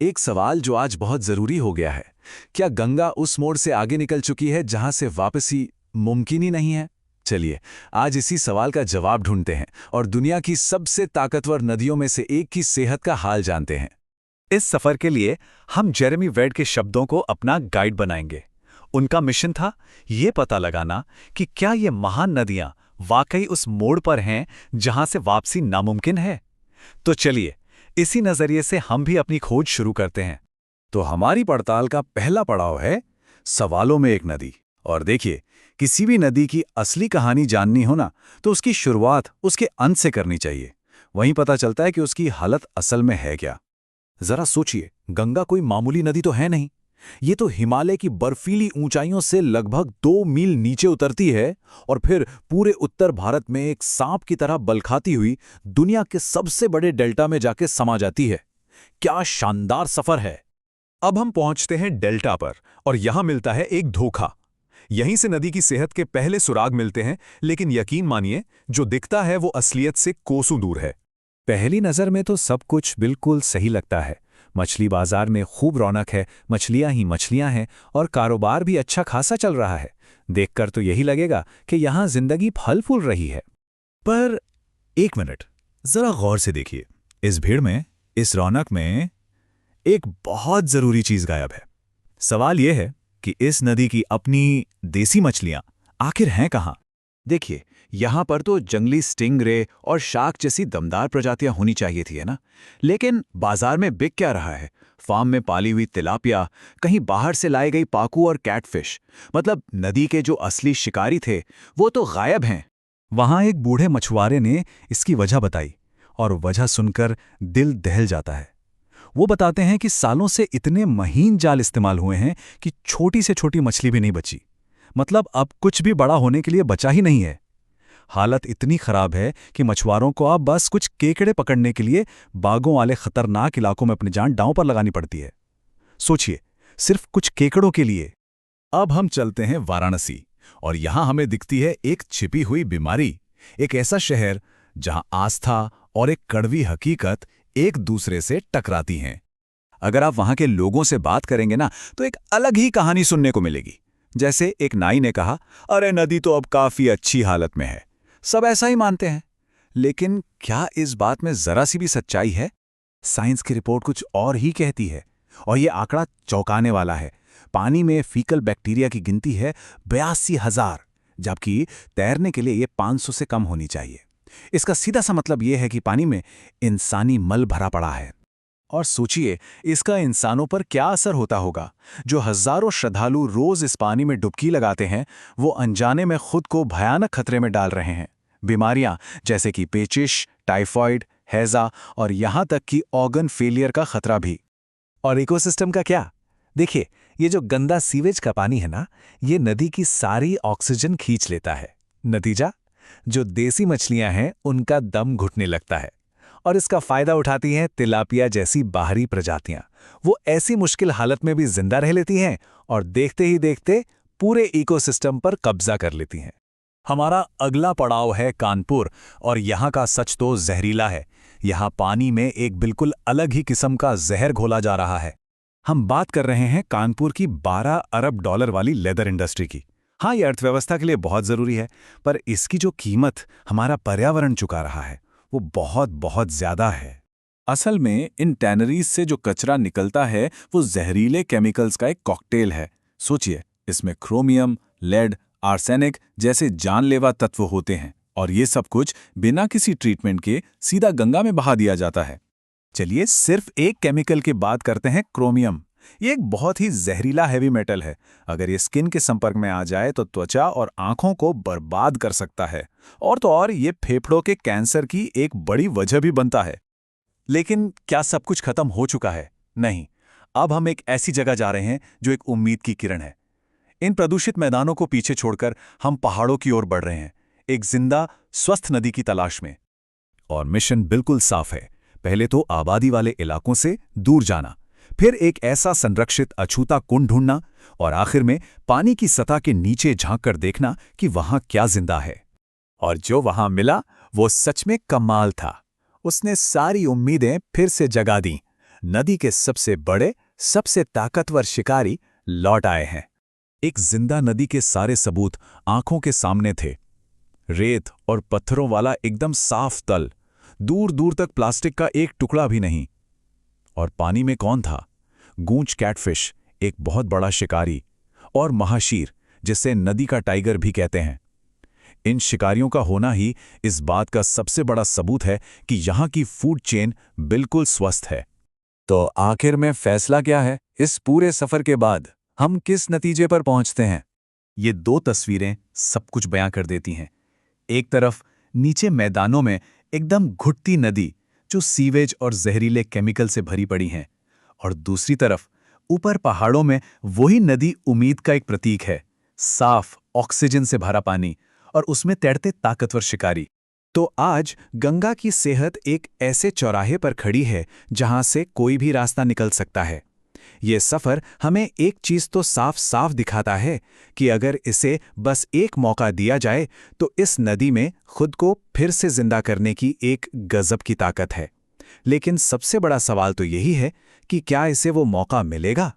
एक सवाल जो आज बहुत जरूरी हो गया है, क्या गंगा उस मोड़ से आगे निकल चुकी है जहां से वापसी मुमकिन ही नहीं है? चलिए, आज इसी सवाल का जवाब ढूंढते हैं और दुनिया की सबसे ताकतवर नदियों में से एक की सेहत का हाल जानते हैं। इस सफर के लिए हम जेरेमी वेड के शब्दों को अपना गाइड बनाएंगे। उनका मिशन था ये पता लगाना कि क्या ये महान नदियां वाकई उस मोड़ पर हैं जहां से वापसी नामुमकिन है। तो चलिए, इसी नजरिए से हम भी अपनी खोज शुरू करते हैं। तो हमारी पड़ताल का पहला पड़ाव है सवालों में एक नदी। और देखिए, किसी भी नदी की असली कहानी जाननी हो ना, तो उसकी शुरुआत उसके अंत से करनी चाहिए। वहीं पता चलता है कि उसकी हालत असल में है क्या। जरा सोचिए, गंगा कोई मामूली नदी तो है नहीं। ये तो हिमालय की बर्फीली ऊंचाइयों से लगभग 2 मील नीचे उतरती है और फिर पूरे उत्तर भारत में एक सांप की तरह बल खाती हुई दुनिया के सबसे बड़े डेल्टा में जाके समा जाती है। क्या शानदार सफर है! अब हम पहुंचते हैं डेल्टा पर और यहां मिलता है एक धोखा। यहीं से नदी की सेहत के पहले सुराग मिलते हैं, लेकिन यकीन मानिए, जो दिखता है वो असलियत से कोसों दूर है। पहली नज़र में तो सब कुछ बिल्कुल सही लगता है। मछली बाजार में खूब रौनक है, मछलियां ही मछलियां हैं और कारोबार भी अच्छा खासा चल रहा है। देखकर तो यही लगेगा कि यहाँ जिंदगी फल फूल रही है। पर एक मिनट, जरा गौर से देखिए। इस भीड़ में, इस रौनक में एक बहुत जरूरी चीज गायब है। सवाल यह है कि इस नदी की अपनी देसी मछलियां आखिर हैं कहां? देखिए, यहाँ पर तो जंगली स्टिंगरे और शार्क जैसी दमदार प्रजातियां होनी चाहिए थी, है ना? लेकिन बाजार में बिक क्या रहा है? फार्म में पाली हुई तिलापिया, कहीं बाहर से लाई गई पाकू और कैटफिश। मतलब नदी के जो असली शिकारी थे वो तो गायब हैं। वहां एक बूढ़े मछुआरे ने इसकी वजह बताई और वजह सुनकर दिल दहल जाता है। वो बताते हैं कि सालों से इतने महीन जाल इस्तेमाल हुए हैं कि छोटी से छोटी मछली भी नहीं बची। मतलब अब कुछ भी बड़ा होने के लिए बचा ही नहीं है। हालत इतनी खराब है कि मछुआरों को अब बस कुछ केकड़े पकड़ने के लिए बागों वाले खतरनाक इलाकों में अपनी जान दांव पर लगानी पड़ती है। सोचिए, सिर्फ कुछ केकड़ों के लिए। अब हम चलते हैं वाराणसी और यहां हमें दिखती है एक छिपी हुई बीमारी। एक ऐसा शहर जहां आस्था और एक कड़वी हकीकत एक दूसरे से टकराती हैं। अगर आप वहां के लोगों से बात करेंगे ना, तो एक अलग ही कहानी सुनने को मिलेगी। जैसे एक नाई ने कहा, अरे नदी तो अब काफी अच्छी हालत में है। सब ऐसा ही मानते हैं, लेकिन क्या इस बात में जरा सी भी सच्चाई है? साइंस की रिपोर्ट कुछ और ही कहती है, और ये आंकड़ा चौंकाने वाला है। पानी में फीकल बैक्टीरिया की गिनती है 82,000, जबकि तैरने के लिए ये 500 से कम होनी चाहिए। इसका सीधा सा मतलब ये है कि पानी में इंसानी मल भरा पड़ा है। और सोचिए, इसका इंसानों पर क्या असर होता होगा। जो हजारों श्रद्धालु रोज इस पानी में डुबकी लगाते हैं, वो अनजाने में खुद को भयानक खतरे में डाल रहे हैं। बीमारियां जैसे कि पेचिश, टाइफॉइड, हैजा और यहां तक कि ऑर्गन फेलियर का खतरा भी। और इकोसिस्टम का क्या? देखिए, ये जो गंदा सीवेज का पानी है ना, ये नदी की सारी ऑक्सीजन खींच लेता है। नतीजा, जो देसी मछलियां हैं उनका दम घुटने लगता है। और इसका फायदा उठाती हैं तिलापिया जैसी बाहरी प्रजातियां। वो ऐसी मुश्किल हालत में भी जिंदा रह लेती हैं और देखते ही देखते पूरे इकोसिस्टम पर कब्जा कर लेती हैं। हमारा अगला पड़ाव है कानपुर, और यहाँ का सच तो जहरीला है। यहाँ पानी में एक बिल्कुल अलग ही किस्म का जहर घोला जा रहा है। हम बात कर रहे हैं कानपुर की 12 अरब डॉलर वाली लेदर इंडस्ट्री की। हाँ, ये अर्थव्यवस्था के लिए बहुत जरूरी है, पर इसकी जो कीमत हमारा पर्यावरण चुका रहा है वो बहुत बहुत ज्यादा है। असल में इन टैनरीज से जो कचरा निकलता है वो जहरीले केमिकल्स का एक कॉकटेल है। सोचिए, इसमें क्रोमियम, लेड, आर्सेनिक जैसे जानलेवा तत्व होते हैं, और ये सब कुछ बिना किसी ट्रीटमेंट के सीधा गंगा में बहा दिया जाता है। चलिए, सिर्फ एक केमिकल की बात करते हैं, क्रोमियम। ये एक बहुत ही जहरीला हैवी मेटल है। अगर ये स्किन के संपर्क में आ जाए तो त्वचा और आंखों को बर्बाद कर सकता है, और तो और ये फेफड़ों के कैंसर की एक बड़ी वजह भी बनता है। लेकिन क्या सब कुछ खत्म हो चुका है? नहीं। अब हम एक ऐसी जगह जा रहे हैं जो एक उम्मीद की किरण है। इन प्रदूषित मैदानों को पीछे छोड़कर हम पहाड़ों की ओर बढ़ रहे हैं, एक जिंदा, स्वस्थ नदी की तलाश में। और मिशन बिल्कुल साफ है। पहले तो आबादी वाले इलाकों से दूर जाना, फिर एक ऐसा संरक्षित अछूता कुंड ढूंढना, और आखिर में पानी की सतह के नीचे झांककर देखना कि वहां क्या जिंदा है। और जो वहां मिला वो सच में कमाल था। उसने सारी उम्मीदें फिर से जगा दी। नदी के सबसे बड़े, सबसे ताकतवर शिकारी लौट आए हैं। एक जिंदा नदी के सारे सबूत आंखों के सामने थे। रेत और पत्थरों वाला एकदम साफ तल, दूर दूर तक प्लास्टिक का एक टुकड़ा भी नहीं। और पानी में कौन था? गूंच कैटफिश, एक बहुत बड़ा शिकारी, और महाशीर, जिसे नदी का टाइगर भी कहते हैं। इन शिकारियों का होना ही इस बात का सबसे बड़ा सबूत है कि यहाँ की फूड चेन बिल्कुल स्वस्थ है। तो आखिर में फैसला क्या है? इस पूरे सफर के बाद हम किस नतीजे पर पहुंचते हैं? ये दो तस्वीरें सब कुछ बयां कर देती हैं। एक तरफ नीचे मैदानों में एकदम घुटती नदी जो सीवेज और जहरीले केमिकल से भरी पड़ी हैं, और दूसरी तरफ ऊपर पहाड़ों में वही नदी उम्मीद का एक प्रतीक है, साफ ऑक्सीजन से भरा पानी और उसमें तैरते ताकतवर शिकारी। तो आज गंगा की सेहत एक ऐसे चौराहे पर खड़ी है जहां से कोई भी रास्ता निकल सकता है। ये सफर हमें एक चीज तो साफ साफ दिखाता है कि अगर इसे बस एक मौका दिया जाए तो इस नदी में खुद को फिर से जिंदा करने की एक गजब की ताकत है। लेकिन सबसे बड़ा सवाल तो यही है कि क्या इसे वो मौका मिलेगा?